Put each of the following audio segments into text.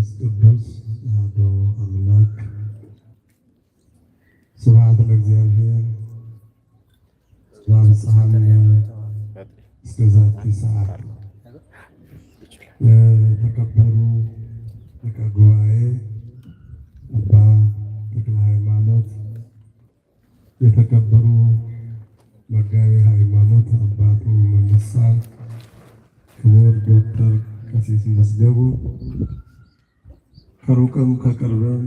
መንፈስ ቅዱስ አሐዱ አምላክ ስብሐት ለእግዚአብሔር ዘአብጽሐነ እስከ ዛቲ ሰዓት። የተከበሩ ሊቀ ጉባኤ አባ ተክለ ሃይማኖት፣ የተከበሩ መጋቤ ሃይማኖት አባቱ መነሳ፣ ክቡር ዶክተር ቀሲስ መዝገቡ፣ ከሩቅም ከቅርብም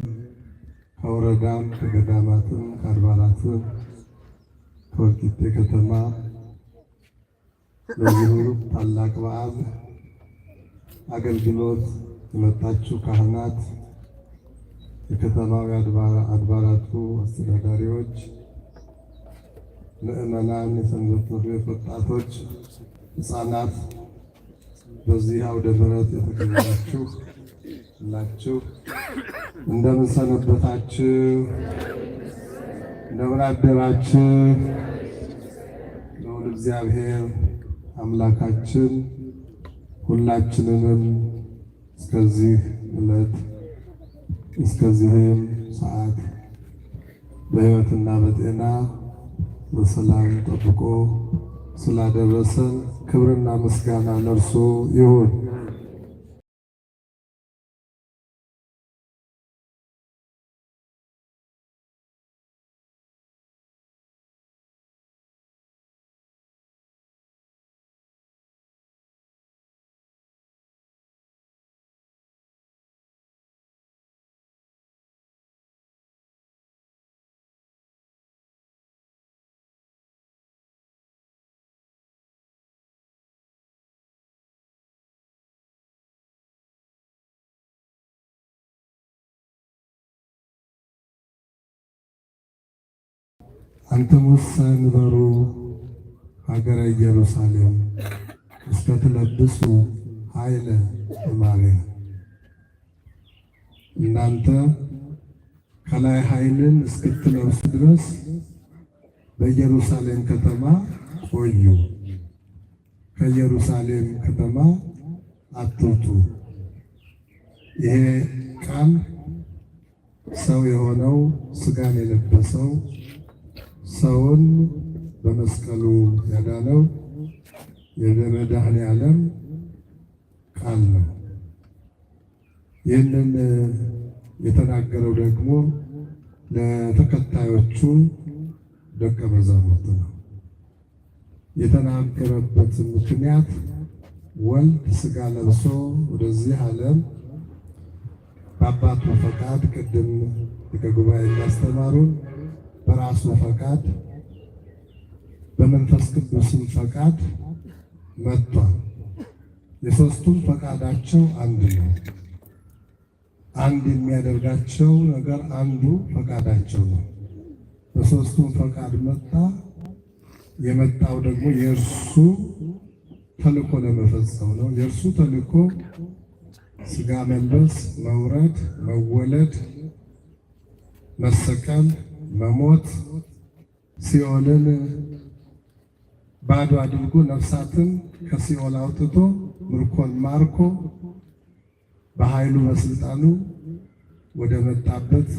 ከወረዳም ከገዳማትም ከአድባራትም ከወልቂጤ ከተማ ለዚሁ ታላቅ በዓል አገልግሎት የመጣችሁ ካህናት፣ የከተማው አድባራቱ አስተዳዳሪዎች፣ ምዕመናን፣ የሰንበት ትምህርት ቤት ወጣቶች፣ ሕፃናት፣ በዚህ አውደ ምሕረት የተገኛችሁ ሁላችሁ እንደምን ሰነበታችሁ? እንደምን አደራችሁ? ልዑል እግዚአብሔር አምላካችን ሁላችንንም እስከዚህ ዕለት እስከዚህም ሰዓት በሕይወትና በጤና በሰላም ጠብቆ ስላደረሰን ክብርና ምስጋና ለእርሱ ይሁን። አንትሙሰ ንበሩ ሀገረ ኢየሩሳሌም እስከ ትለብሱ ኃይለ እማርያም። እናንተ ከላይ ኃይልን እስክትለብሱ ድረስ በኢየሩሳሌም ከተማ ቆዩ፣ ከኢየሩሳሌም ከተማ አትውጡ። ይሄ ቃል ሰው የሆነው ሥጋን የለበሰው ሰውን በመስቀሉ ያዳነው የመድኃኔዓለም ቃል ነው። ይህንን የተናገረው ደግሞ ለተከታዮቹ ደቀ መዛሙርት ነው። የተናገረበት ምክንያት ወልድ ሥጋ ለብሶ ወደዚህ ዓለም በአባቱ ፈቃድ፣ ቅድም ሊቀ ጉባኤ እንዳስተማሩን በራሱ ፈቃድ በመንፈስ ቅዱስም ፈቃድ መጥቷል። የሦስቱም ፈቃዳቸው አንድ ነው። አንድ የሚያደርጋቸው ነገር አንዱ ፈቃዳቸው ነው። በሦስቱም ፈቃድ መጣ። የመጣው ደግሞ የእርሱ ተልእኮ ለመፈጸም ነው። የእርሱ ተልእኮ ሥጋ መልበስ፣ መውረድ፣ መወለድ፣ መሰቀል፣ መሞት፣ ሲኦልን ባዶ አድርጎ ነፍሳትን ከሲኦል አውጥቶ ምርኮን ማርኮ በኃይሉ በስልጣኑ ወደ መጣበት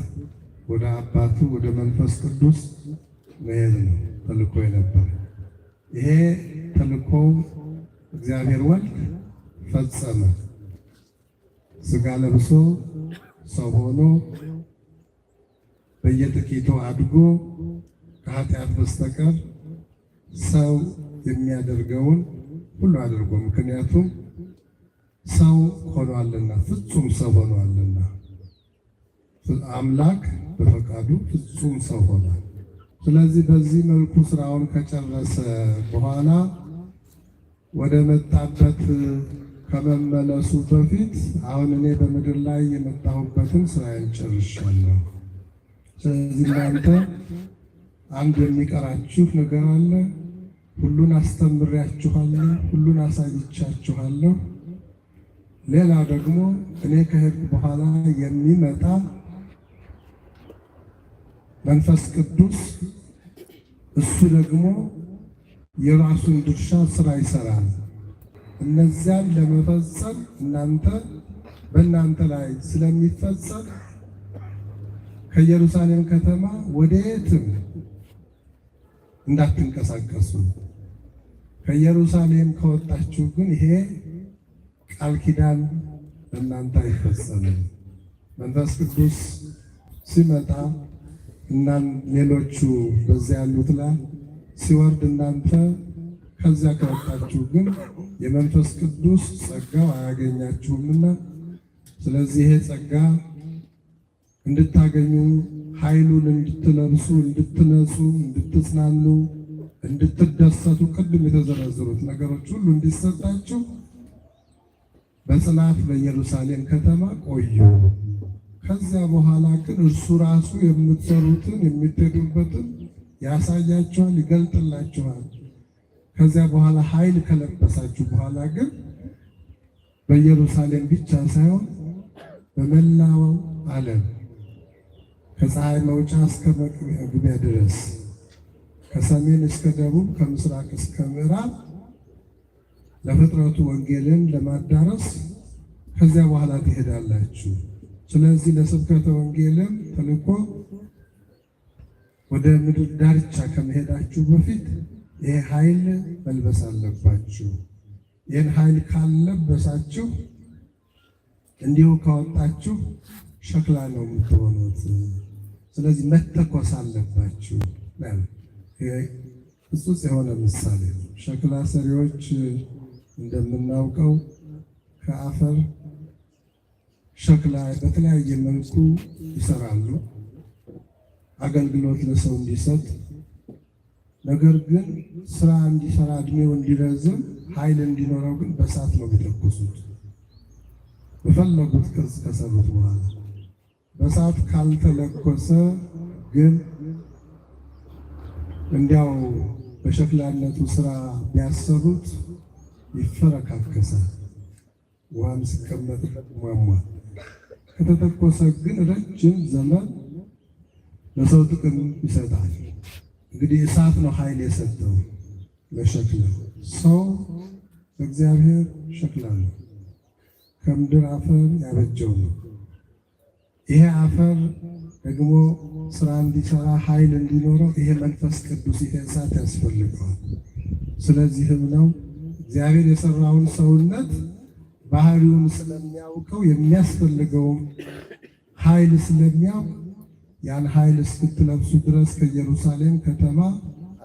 ወደ አባቱ ወደ መንፈስ ቅዱስ መሄድ ነው ተልእኮ የነበረ። ይሄ ተልእኮ እግዚአብሔር ወልድ ፈጸመ። ሥጋ ለብሶ ሰው ሆኖ በየጥቂቱ አድጎ ከኃጢአት በስተቀር ሰው የሚያደርገውን ሁሉ አድርጎ፣ ምክንያቱም ሰው ሆኗልና፣ ፍጹም ሰው ሆኗልና። አምላክ በፈቃዱ ፍጹም ሰው ሆኗል። ስለዚህ በዚህ መልኩ ስራውን ከጨረሰ በኋላ ወደ መጣበት ከመመለሱ በፊት አሁን እኔ በምድር ላይ የመጣሁበትን ስራዬን ጨርሻለሁ። ስለዚህ እናንተ አንድ የሚቀራችሁ ነገር አለ። ሁሉን አስተምሬያችኋለሁ፣ ሁሉን አሳይቻችኋለሁ። ሌላው ደግሞ እኔ ከሄድኩ በኋላ የሚመጣ መንፈስ ቅዱስ እሱ ደግሞ የራሱን ድርሻ ስራ ይሰራል። እነዚያን ለመፈጸም እናንተ በእናንተ ላይ ስለሚፈጸም ከኢየሩሳሌም ከተማ ወዴትም እንዳትንቀሳቀሱ። ከኢየሩሳሌም ከወጣችሁ ግን ይሄ ቃል ኪዳን በእናንተ አይፈጸምም። መንፈስ ቅዱስ ሲመጣ እና ሌሎቹ በዚያ ያሉት ላይ ሲወርድ እናንተ ከዚያ ከወጣችሁ ግን የመንፈስ ቅዱስ ጸጋው አያገኛችሁምና፣ ስለዚህ ይሄ ጸጋ እንድታገኙ ኃይሉን እንድትለብሱ፣ እንድትነጹ፣ እንድትጽናኑ፣ እንድትደሰቱ ቅድም የተዘረዘሩት ነገሮች ሁሉ እንዲሰጣችሁ በጽናት በኢየሩሳሌም ከተማ ቆዩ። ከዚያ በኋላ ግን እርሱ ራሱ የምትሰሩትን የምትሄዱበትን ያሳያችኋል፣ ይገልጥላችኋል። ከዚያ በኋላ ኃይል ከለበሳችሁ በኋላ ግን በኢየሩሳሌም ብቻ ሳይሆን በመላው ዓለም ከፀሐይ መውጫ እስከ መግቢያ ድረስ ከሰሜን እስከ ደቡብ ከምስራቅ እስከ ምዕራብ ለፍጥረቱ ወንጌልን ለማዳረስ ከዚያ በኋላ ትሄዳላችሁ። ስለዚህ ለስብከተ ወንጌልም ተልእኮ ወደ ምድር ዳርቻ ከመሄዳችሁ በፊት ይሄ ኃይል መልበስ አለባችሁ። ይህን ኃይል ካልለበሳችሁ እንዲሁ ከወጣችሁ ሸክላ ነው የምትሆኑት። ስለዚህ መተኮስ አለባችሁ። ፍጹም የሆነ ምሳሌ ነው። ሸክላ ሰሪዎች እንደምናውቀው ከአፈር ሸክላ በተለያየ መልኩ ይሰራሉ፣ አገልግሎት ለሰው እንዲሰጥ። ነገር ግን ስራ እንዲሰራ እድሜው እንዲረዝም ኃይል እንዲኖረው ግን በእሳት ነው የሚተኩሱት። በፈለጉት ቅርጽ ከሰሩት በኋላ በእሳት ካልተለኮሰ ግን እንዲያው በሸክላነቱ ስራ ቢያሰሩት ይፈረካከሳል። ውሃም ሲቀመጥ ሟሟል። ከተተኮሰ ግን ረጅም ዘመን ለሰው ጥቅም ይሰጣል። እንግዲህ እሳት ነው ኃይል የሰጠው ለሸክላ። ሰው በእግዚአብሔር ሸክላ ነው፣ ከምድር አፈር ያበጀው ነው። ይሄ አፈር ደግሞ ስራ እንዲሰራ ኃይል እንዲኖረው ይሄ መንፈስ ቅዱስ ይሄ እሳት ያስፈልገዋል። ስለዚህም ነው እግዚአብሔር የሰራውን ሰውነት ባህሪውን ስለሚያውቀው የሚያስፈልገውን ኃይል ስለሚያውቅ ያን ኃይል እስክትለብሱ ድረስ ከኢየሩሳሌም ከተማ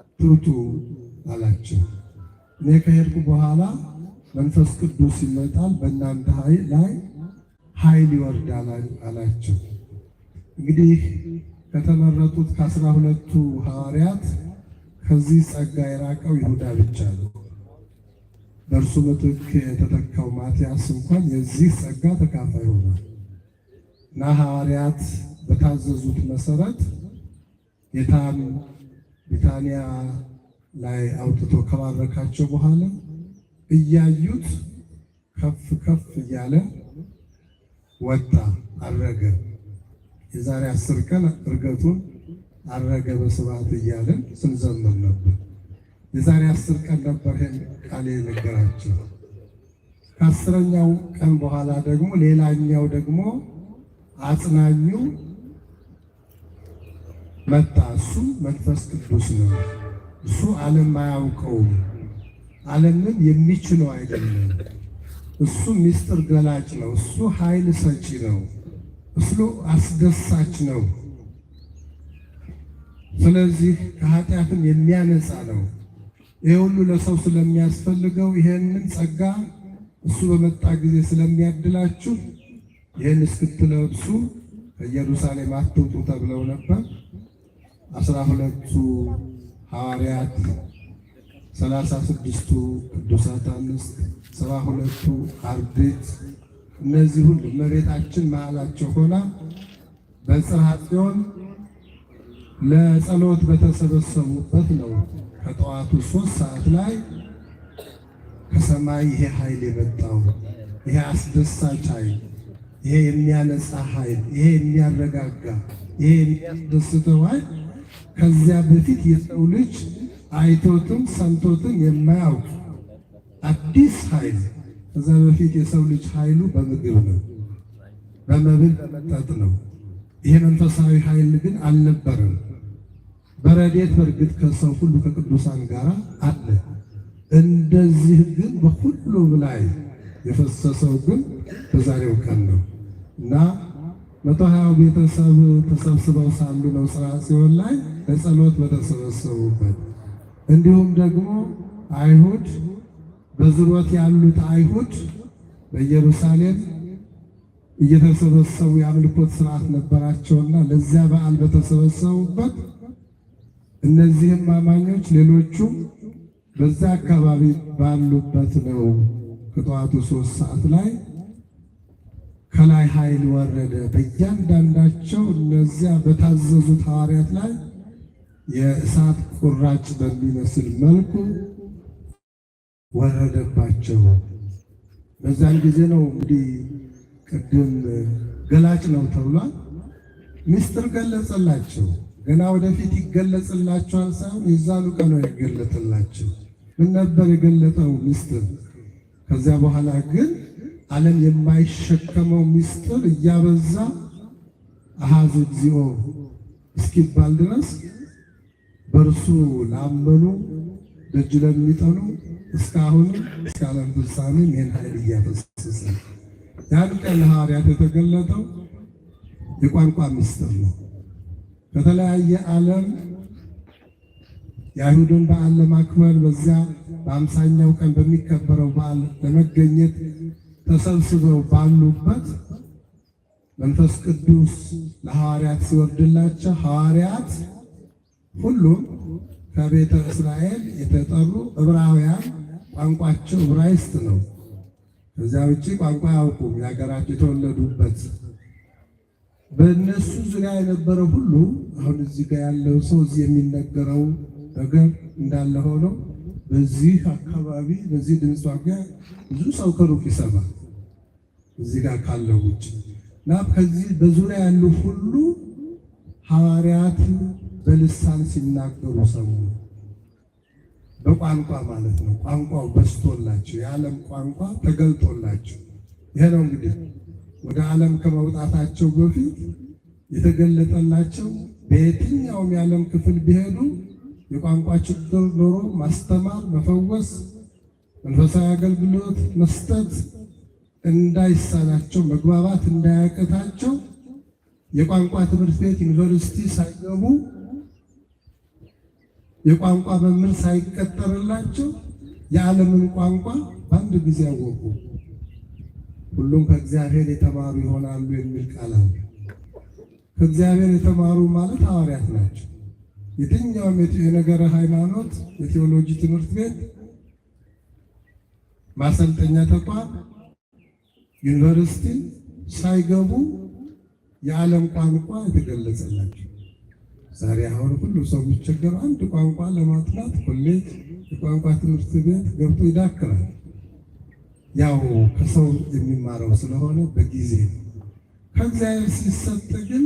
አትውጡ አላቸው። እኔ ከሄድኩ በኋላ መንፈስ ቅዱስ ይመጣል፣ በእናንተ ላይ ኃይል ይወርዳል አላቸው። እንግዲህ ከተመረጡት ከ12ቱ ሐዋርያት ከዚህ ጸጋ የራቀው ይሁዳ ብቻ ነው። በእርሱ ምትክ የተተካው ማትያስ እንኳን የዚህ ጸጋ ተካፋይ ሆኗል እና ሐዋርያት በታዘዙት መሰረት ጌታን ቢታንያ ላይ አውጥቶ ከባረካቸው በኋላ እያዩት ከፍ ከፍ እያለ ወጣ፣ አረገ። የዛሬ 10 ቀን እርገቱን አረገ በስብሐት እያለን ስንዘምር ነበር። የዛሬ 10 ቀን ነበር ይሄን ቃል የነገራቸው። ከ10ኛው ቀን በኋላ ደግሞ ሌላኛው ደግሞ አጽናኙ መጣ። እሱ መንፈስ ቅዱስ ነው። እሱ ዓለም አያውቀውም፣ ዓለምን የሚችለው አይደለም። እሱ ምስጢር ገላጭ ነው። እሱ ኃይል ሰጪ ነው። እሱ አስደሳች ነው። ስለዚህ ከኃጢአትም የሚያነጻ ነው። ይሄ ሁሉ ለሰው ስለሚያስፈልገው ይሄንን ጸጋ እሱ በመጣ ጊዜ ስለሚያድላችሁ ይህን እስክትለብሱ ከኢየሩሳሌም አትውጡ ተብለው ነበር። 12ቱ ሐዋርያት፣ 36ቱ ቅዱሳት አንስት፣ 72ቱ አርድእት፣ እነዚህ ሁሉ እመቤታችን መሃላቸው ሆና በጽርሐ ጽዮን ለጸሎት በተሰበሰቡበት ነው። ከጠዋቱ 3 ሰዓት ላይ ከሰማይ ይሄ ኃይል የመጣው ይሄ አስደሳች ኃይል፣ ይሄ የሚያነጻ ኃይል፣ ይሄ የሚያረጋጋ፣ ይሄ የሚያስደስተው ኃይል ከዚያ በፊት የሰው ልጅ አይቶትም ሰምቶትም የማያውቅ አዲስ ኃይል። ከዛ በፊት የሰው ልጅ ኃይሉ በምግብ ነው፣ በመብል በመጠጥ ነው። ይሄ መንፈሳዊ ኃይል ግን አልነበረም። በረድኤት በእርግጥ ከሰው ሁሉ ከቅዱሳን ጋር አለ። እንደዚህ ግን በሁሉም ላይ የፈሰሰው ግን በዛሬው ቀን ነው እና 120 ቤተሰብ ተሰብስበው ሳሉ ነው ጽርሐ ጽዮን ላይ ለጸሎት በተሰበሰቡበት። እንዲሁም ደግሞ አይሁድ በዝሮት ያሉት አይሁድ በኢየሩሳሌም እየተሰበሰቡ የአምልኮት ስርዓት ነበራቸውና ለዚያ በዓል በተሰበሰቡበት እነዚህም አማኞች ሌሎቹ በዛ አካባቢ ባሉበት ነው ከጠዋቱ 3 ሰዓት ላይ ከላይ ኃይል ወረደ። በእያንዳንዳቸው እነዚያ በታዘዙት ሐዋርያት ላይ የእሳት ቁራጭ በሚመስል መልኩ ወረደባቸው። በዛን ጊዜ ነው እንግዲህ ቅድም ገላጭ ነው ተብሏል። ምስጢር ገለጸላቸው። ገና ወደፊት ይገለጽላቸዋል ሳይሆን የዛኑ ቀን ነው ይገለጥላቸው። ምን ነበር የገለጠው ምስጢር? ከዚያ በኋላ ግን ዓለም የማይሸከመው ምስጢር እያበዛ አሃዝ እግዚኦ እስኪባል ድረስ በእርሱ ላመኑ ደጅ ለሚጠኑ እስካሁን እስከ ዓለም ፍጻሜ ይህን ኃይል እያፈሰሰ ያን ቀን ለሐዋርያት የተገለጠው የቋንቋ ምስጢር ነው። ከተለያየ ዓለም የአይሁድን በዓል ለማክበር በዚያ በ50ኛው ቀን በሚከበረው በዓል ለመገኘት ተሰብስበው ባሉበት መንፈስ ቅዱስ ለሐዋርያት ሲወርድላቸው ሐዋርያት ሁሉም ከቤተ እስራኤል የተጠሩ ዕብራውያን ቋንቋቸው ዕብራይስጥ ነው። ከዚያ ውጭ ቋንቋ አያውቁም። የሀገራቸው የተወለዱበት በእነሱ ዙሪያ የነበረ ሁሉ አሁን እዚህ ጋር ያለው ሰው እዚህ የሚነገረው ነገር እንዳለ ሆኖ በዚህ አካባቢ በዚህ ድምፅ ዋጊያ ብዙ ሰው ከሩቅ ይሰማል እዚህ ጋር ካለው ውጭ እና ከዚህ በዙሪያ ያሉ ሁሉ ሐዋርያት በልሳን ሲናገሩ ሰሙ። በቋንቋ ማለት ነው። ቋንቋው በስቶላቸው የዓለም ቋንቋ ተገልጦላቸው ይሄ ነው እንግዲህ ወደ ዓለም ከመውጣታቸው በፊት የተገለጠላቸው። በየትኛውም የዓለም ክፍል ቢሄዱ የቋንቋ ችግር ኖሮ ማስተማር፣ መፈወስ፣ መንፈሳዊ አገልግሎት መስጠት እንዳይሳናቸው፣ መግባባት እንዳያቀታቸው የቋንቋ ትምህርት ቤት ዩኒቨርሲቲ ሳይገቡ የቋንቋ መምህር ሳይቀጠርላቸው የዓለምን ቋንቋ በአንድ ጊዜ ያወቁ። ሁሉም ከእግዚአብሔር የተማሩ ይሆናሉ የሚል ቃል አለ። ከእግዚአብሔር የተማሩ ማለት ሐዋርያት ናቸው። የትኛውም የነገረ ሃይማኖት የቴዎሎጂ ትምህርት ቤት ማሰልጠኛ ተቋም ዩኒቨርሲቲ ሳይገቡ የዓለም ቋንቋ የተገለጸላቸው። ዛሬ አሁን ሁሉ ሰው የሚቸገረው አንድ ቋንቋ ለማጥናት ኮሌጅ የቋንቋ ትምህርት ቤት ገብቶ ይዳክራል። ያው ከሰው የሚማረው ስለሆነ በጊዜ ከእግዚአብሔር ሲሰጥ ግን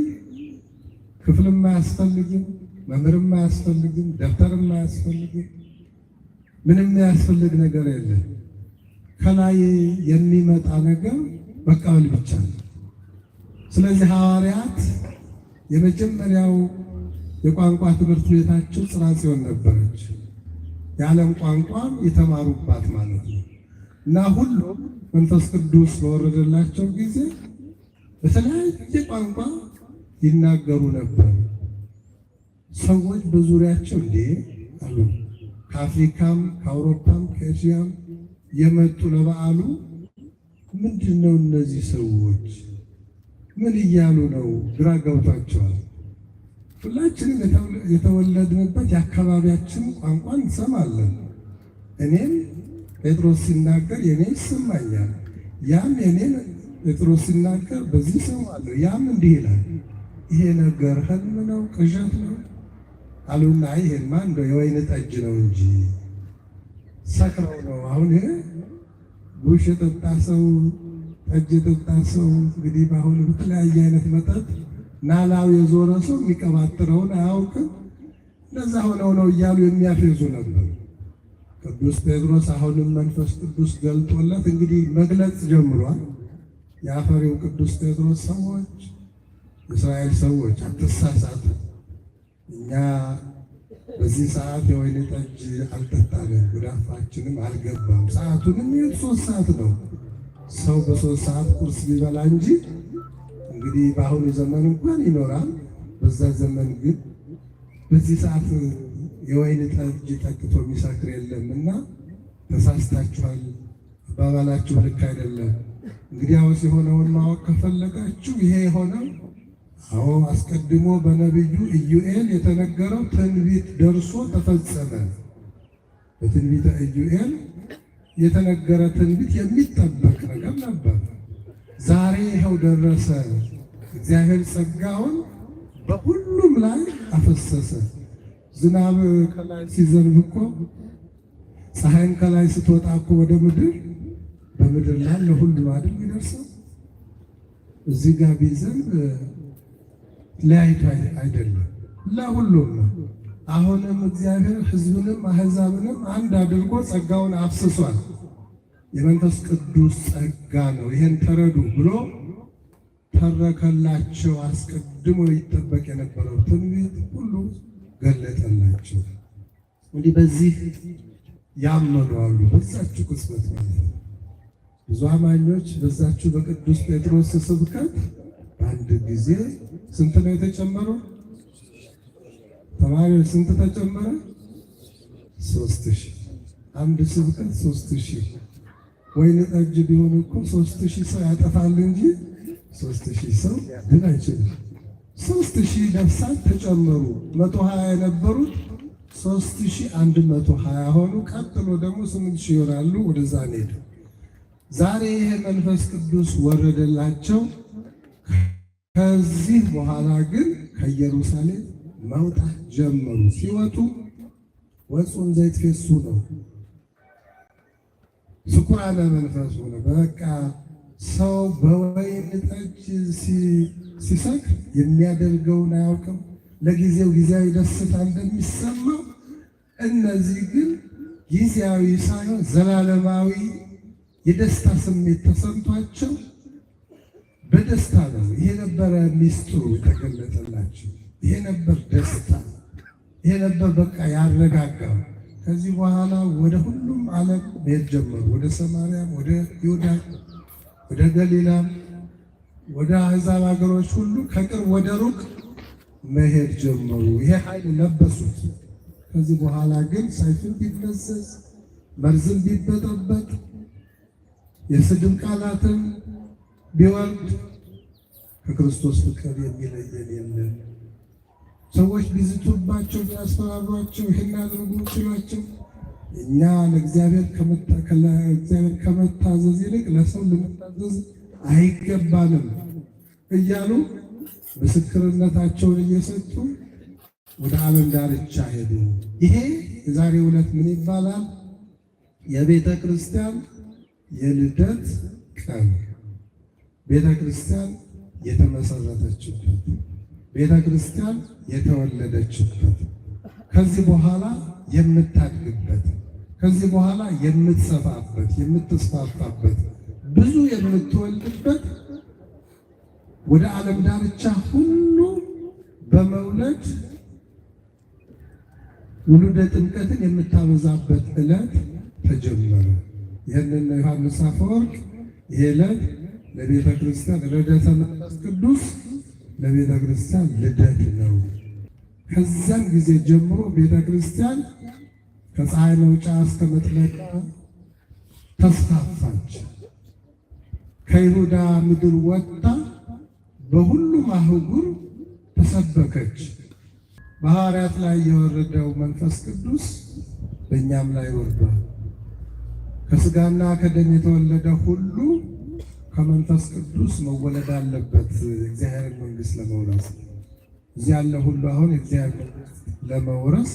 ክፍልም አያስፈልግም፣ መምህርም አያስፈልግም፣ ደብተርም አያስፈልግም፣ ምንም ያስፈልግ ነገር የለም። ከላይ የሚመጣ ነገር መቀበል ብቻ ነው። ስለዚህ ሐዋርያት የመጀመሪያው የቋንቋ ትምህርት ቤታቸው ጽርሐ ጽዮን ነበረች። የዓለም ቋንቋም የተማሩባት ማለት ነው እና ሁሉም መንፈስ ቅዱስ በወረደላቸው ጊዜ በተለያየ ቋንቋ ይናገሩ ነበር። ሰዎች በዙሪያቸው እንዴ አሉ። ከአፍሪካም ከአውሮፓም ከኤሽያም የመጡ ለበዓሉ ምንድነው እነዚህ ሰዎች ምን እያሉ ነው? ግራ ገብቷቸዋል። ሁላችንም የተወለድንበት የአካባቢያችን ቋንቋ እንሰማለን። እኔም ጴጥሮስ ሲናገር የኔ ይሰማኛል፣ ያም የኔን ጴጥሮስ ሲናገር በዚህ እሰማለሁ፣ ያም እንዲህ ይላል። ይሄ ነገር ህልም ነው ቅዠት ነው አሉና ይሄማ እንደው የወይን ጠጅ ነው እንጂ ሰክረው ነው። አሁን ጉሽ የጠጣ ሰው ጠጅ የጠጣ ሰው እንግዲህ በአሁኑ በተለያየ አይነት መጠጥ ናላው የዞረ ሰው የሚቀባጥረውን አያውቅም። እንደዛ ሆነው ነው እያሉ የሚያፌዙ ነበር። ቅዱስ ጴጥሮስ አሁንም መንፈስ ቅዱስ ገልጦለት እንግዲህ መግለጽ ጀምሯል። የአፈሬው ቅዱስ ጴጥሮስ ሰዎች፣ የእስራኤል ሰዎች አትሳሳቱ። እኛ በዚህ ሰዓት የወይን ጠጅ አልጠጣንም፣ ወደ አፋችንም አልገባም። ሰዓቱንም 3 ሰዓት ነው። ሰው በ3 ሰዓት ቁርስ ቢበላ እንጂ እንግዲህ በአሁኑ ዘመን እንኳን ይኖራል። በዛ ዘመን ግን በዚህ ሰዓት የወይን ጠጅ ጠጥቶ የሚሰክር የለምና ተሳስታችኋል፣ አባባላችሁ ልክ አይደለም። እንግዲያውስ የሆነውን ማወቅ ከፈለጋችሁ ይሄ የሆነው አስቀድሞ በነቢዩ ኢዩኤል የተነገረው ትንቢት ደርሶ ተፈጸመ። በትንቢተ ኢዩኤል የተነገረ ትንቢት የሚጠበቅ ነገር ነበር። ዛሬ ይኸው ደረሰ። እግዚአብሔር ጸጋውን በሁሉም ላይ አፈሰሰ። ዝናብ ከላይ ሲዘንብ እኮ ፀሐይን ከላይ ስትወጣ እኮ ወደ ምድር በምድር ላይ ለሁሉም አይደል የሚደርሰው? እዚህ ጋር ቢዘንብ ለያይቶ አይደለም፣ ለሁሉም ነው። አሁንም እግዚአብሔር ሕዝብንም አሕዛብንም አንድ አድርጎ ጸጋውን አፍስሷል። የመንፈስ ቅዱስ ጸጋ ነው። ይሄን ተረዱ ብሎ ተረከላቸው። አስቀድሞ ይጠበቅ የነበረው ትንቢት ሁሉ ገለጠላቸው። እንዲህ በዚህ ያመኑ አሉ። በዛችሁ ቅጽበት ማለት ነው። ብዙ አማኞች በዛችሁ በቅዱስ ጴጥሮስ ስብከት በአንድ ጊዜ ስንት ነው የተጨመረው? ተማሪዎች ስንት ተጨመረ? 3000። አንድ ስብከት 3000። ወይን ጠጅ ቢሆን እኮ 3000 ሰው ያጠፋል እንጂ 3000 ሰው ግን አይችልም። 3000 ነፍሳት ተጨመሩ። 120 የነበሩት 3120 ሆኑ። ቀጥሎ ደግሞ 8000 ይሆናሉ። ወደዛ ሄዱ። ዛሬ ይሄ መንፈስ ቅዱስ ወረደላቸው። ከዚህ በኋላ ግን ከኢየሩሳሌም መውጣት ጀመሩ። ሲወጡ ወፁን ዘይት ፌሱ ነው። ስኩራነ መንፈስ ሆነ። በቃ ሰው በወይን ጠጅ ሲሰክር የሚያደርገውን አያውቅም። ለጊዜው ጊዜያዊ ደስታ እንደሚሰማው፣ እነዚህ ግን ጊዜያዊ ሳይሆን ዘላለማዊ የደስታ ስሜት ተሰምቷቸው በደስታ ነው። ይሄ ነበረ ሚስጥሩ የተገለጠላቸው። ይሄ ነበር ደስታ። ይሄ ነበር በቃ ያረጋጋው። ከዚህ በኋላ ወደ ሁሉም ዓለም መሄድ ጀመሩ። ወደ ሰማርያም፣ ወደ ይሁዳ፣ ወደ ገሊላም፣ ወደ አሕዛብ ሀገሮች ሁሉ ከቅርብ ወደ ሩቅ መሄድ ጀመሩ። ይሄ ኃይል ለበሱት። ከዚህ በኋላ ግን ሰይፍን ቢመዘዝ፣ መርዝም ቢበጠበጥ፣ የስድብ ቃላትን ቢወርድ ከክርስቶስ ፍቅር የሚለየን የለም። ሰዎች ቢዝቱባቸው፣ ቢያስፈራሯቸው፣ ይህን አድርጉ ሲሏቸው እኛ ለእግዚአብሔር ከመታዘዝ ይልቅ ለሰው ልንታዘዝ አይገባንም እያሉ ምስክርነታቸውን እየሰጡ ወደ ዓለም ዳርቻ ሄዱ። ይሄ የዛሬው ዕለት ምን ይባላል? የቤተ ክርስቲያን የልደት ቀን፣ ቤተ ክርስቲያን የተመሰረተችበት፣ ቤተ ክርስቲያን የተወለደችበት፣ ከዚህ በኋላ የምታድግበት፣ ከዚህ በኋላ የምትሰፋበት፣ የምትስፋፋበት፣ ብዙ የምትወልድበት፣ ወደ ዓለም ዳርቻ ሁሉ በመውለድ ውሉደ ጥምቀትን የምታበዛበት ዕለት ተጀመረ። ይህንን ዮሐንስ አፈወርቅ ይሄ ዕለት ለቤተ ክርስቲያን ልደተ መንፈስ ቅዱስ ለቤተ ክርስቲያን ልደት ነው። ከዛም ጊዜ ጀምሮ ቤተ ክርስቲያን ከፀሐይ መውጫ እስከ መጥለቂያ ተስፋፋች። ከይሁዳ ምድር ወጥታ በሁሉም አህጉር ተሰበከች። በሐዋርያት ላይ የወረደው መንፈስ ቅዱስ በእኛም ላይ ወርዷል። ከሥጋና ከደም የተወለደ ሁሉ ከመንፈስ ቅዱስ መወለድ አለበት እግዚአብሔርን መንግሥት ለመውረስ። እዚህ ያለ ሁሉ አሁን የእግዚአብሔር መንግሥት ለመውረስ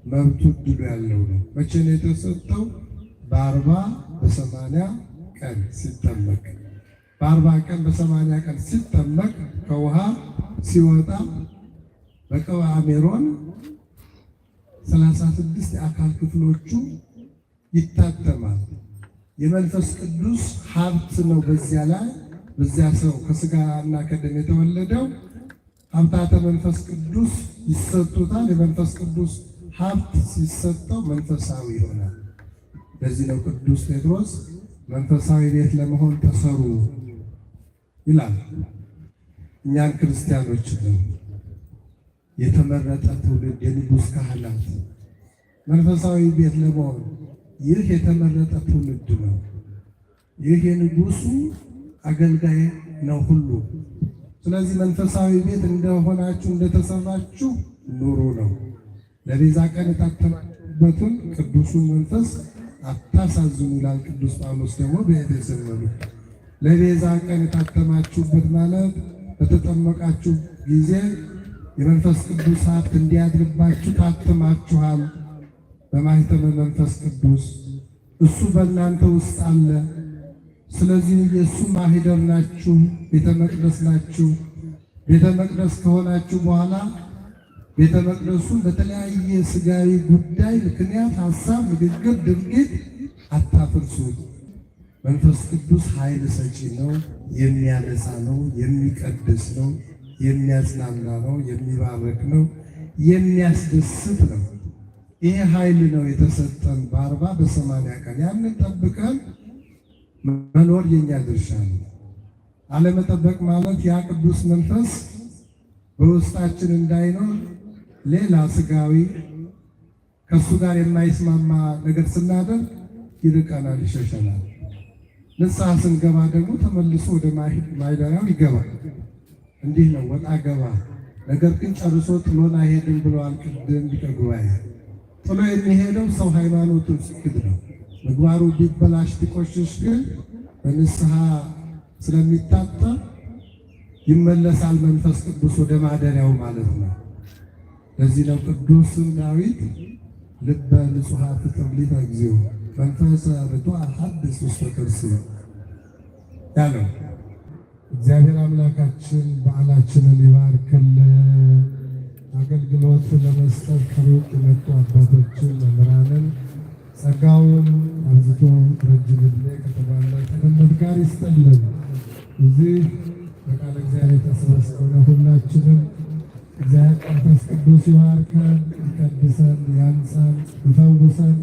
መብቱ ዕድሉ ያለው ነው። መቼ ነው የተሰጠው? በ40 በ80 ቀን ሲጠመቅ፣ በ40 ቀን በ80 ቀን ሲጠመቅ ከውሃ ሲወጣ በቅብዓ ሜሮን 36 የአካል ክፍሎቹ ይታተማል። የመንፈስ ቅዱስ ሀብት ነው። በዚያ ላይ በዚያ ሰው ከሥጋና ከደም የተወለደው ሀብታተ መንፈስ ቅዱስ ይሰጡታል። የመንፈስ ቅዱስ ሀብት ሲሰጠው መንፈሳዊ ይሆናል። ለዚህ ነው ቅዱስ ጴጥሮስ መንፈሳዊ ቤት ለመሆን ተሰሩ ይላል። እኛን ክርስቲያኖች ነው የተመረጠ ትውልድ የንጉሥ ካህናት መንፈሳዊ ቤት ለመሆን ይህ የተመረጠ ትውልድ ነው። ይህ የንጉሱ አገልጋይ ነው ሁሉ። ስለዚህ መንፈሳዊ ቤት እንደሆናችሁ እንደተሰራችሁ ኑሩ ነው። ለቤዛ ቀን የታተማችሁበትን ቅዱሱን መንፈስ አታሳዝኑ ይላል ቅዱስ ጳውሎስ ደግሞ በኤፌሶን መልእክቱ። ለቤዛ ቀን የታተማችሁበት ማለት በተጠመቃችሁ ጊዜ የመንፈስ ቅዱስ ሀብት እንዲያድርባችሁ ታትማችኋል በማኅተመ መንፈስ ቅዱስ። እሱ በእናንተ ውስጥ አለ። ስለዚህ የእሱ ማኅደር ናችሁ፣ ቤተ መቅደስ ናችሁ። ቤተ መቅደስ ከሆናችሁ በኋላ ቤተ መቅደሱን በተለያየ ሥጋዊ ጉዳይ ምክንያት፣ ሐሳብ፣ ንግግር፣ ድርጊት አታፍርሱት። መንፈስ ቅዱስ ኃይል ሰጪ ነው፣ የሚያነጻ ነው፣ የሚቀድስ ነው፣ የሚያጽናና ነው፣ የሚባርክ ነው፣ የሚያስደስት ነው። ይሄ ኃይል ነው የተሰጠን በ40 በ80 ቀን። ያንን ጠብቀን መኖር የኛ ድርሻ ነው። አለመጠበቅ ማለት ያ ቅዱስ መንፈስ በውስጣችን እንዳይኖር ሌላ ሥጋዊ ከእሱ ጋር የማይስማማ ነገር ስናደርግ ይርቀናል፣ ይሸሸናል። ንስሐ ስንገባ ደግሞ ተመልሶ ወደ ማኅደሪያው ይገባል። እንዲህ ነው ወጣ ገባ። ነገር ግን ጨርሶ ጥሎን አይሄድም ብለዋል ቅድም ሊቀ ጉባኤ። ጥሎ የሚሄደው ሰው ሃይማኖቱን ሲክድ ነው። ምግባሩ ቢበላሽ ቢቆሽሽ ግን በንስሐ ስለሚታጠብ ይመለሳል መንፈስ ቅዱስ ወደ ማደሪያው ማለት ነው። ለዚህ ነው ቅዱስ ዳዊት ልበ ንጹሐ ፍጥር ሊተ እግዚኦ መንፈሰ ርቱዐ ሐድስ ውስተ ከርሥየ ያለው። እግዚአብሔር አምላካችን በዓላችንን ይባርክልን። አገልግሎት ለመስጠት ከሩቅ የመጡ አባቶችን መምህራንን ጸጋውን አብዝቶ ረጅም ዕድሜ ከተባረከ ጋር ይስጥልን። እዚህ በቃለ እግዚአብሔር ተሰብስበን ሁላችንም እግዚአብሔር መንፈስ ቅዱስ ይባርከን፣ ይቀድሰን፣ ያንጻን፣ ይፈውሰን።